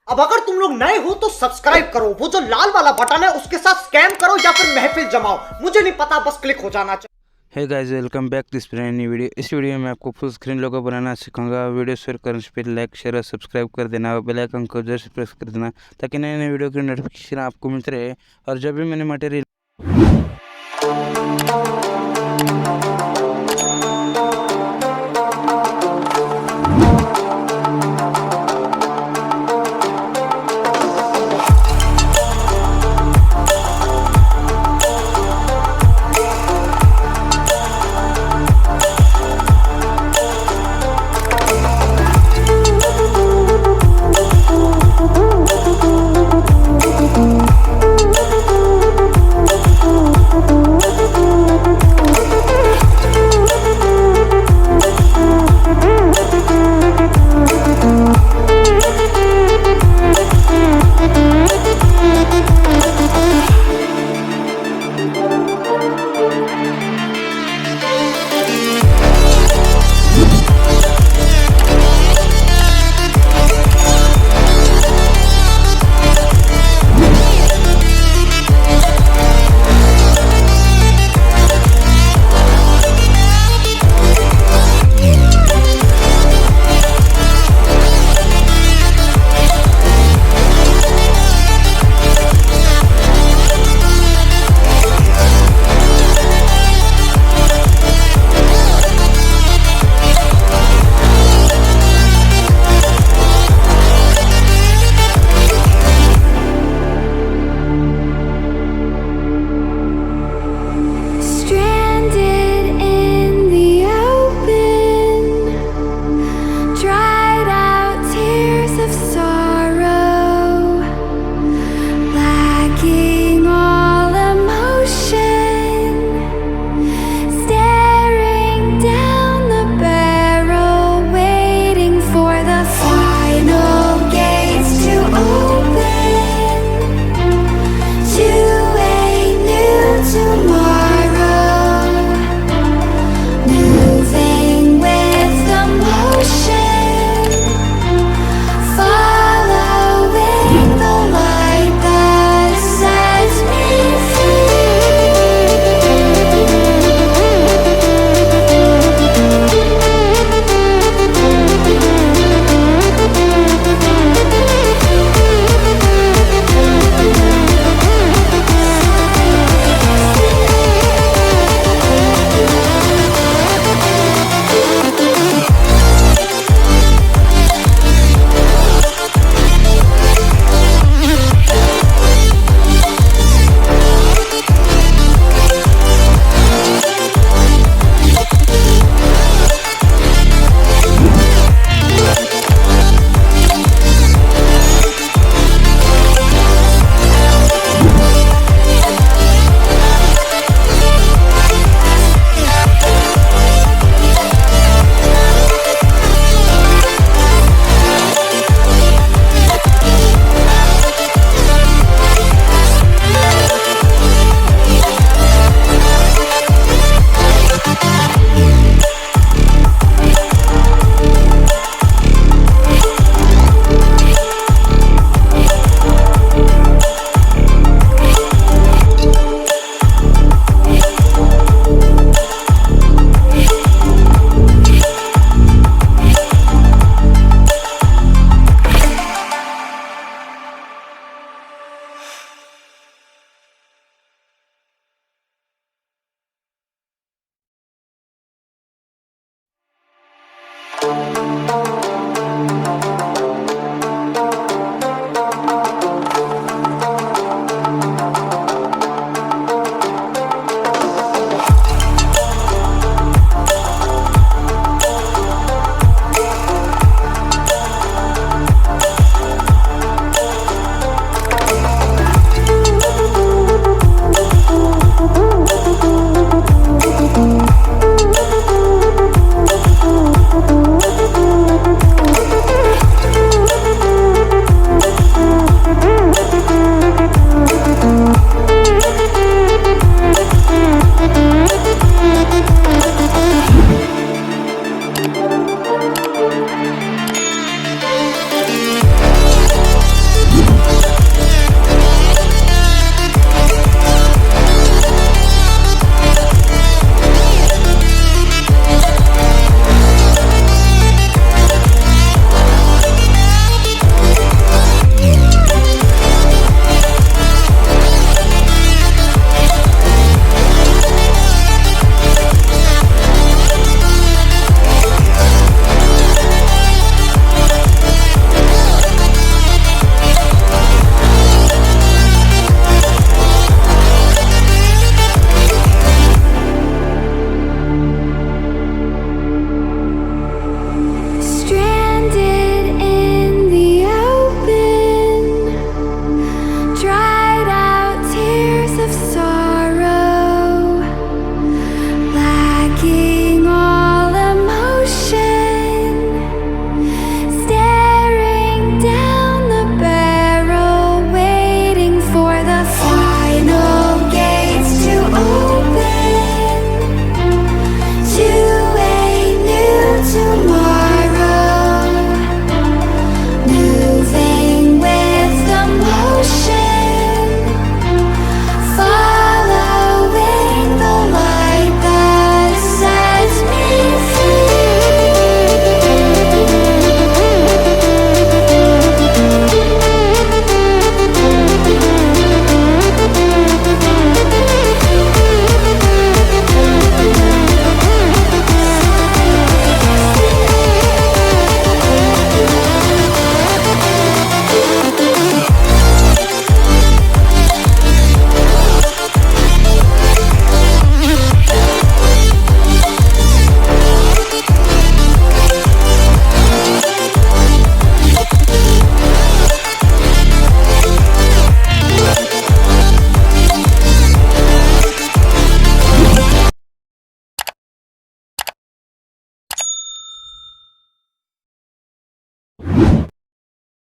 अब अगर तुम लोग नए हो तो सब्सक्राइब करो, वो जो लाल वाला बटन है उसके साथ स्कैम करो या फिर महफिल जमाओ, मुझे नहीं पता, बस क्लिक हो जाना चाहिए। Hey guys, welcome back this brand new video. इस वीडियो में आपको फुल स्क्रीन लोगो बनाना सिखाऊंगा। वीडियो शेयर करने से पहले लाइक शेयर और सब्सक्राइब कर देना और बेल आइकन को जरूर से प्रेस कर देना ताकि नए नए वीडियो की नोटिफिकेशन आपको मिलते रहे। और जब भी मैंने मटेरियल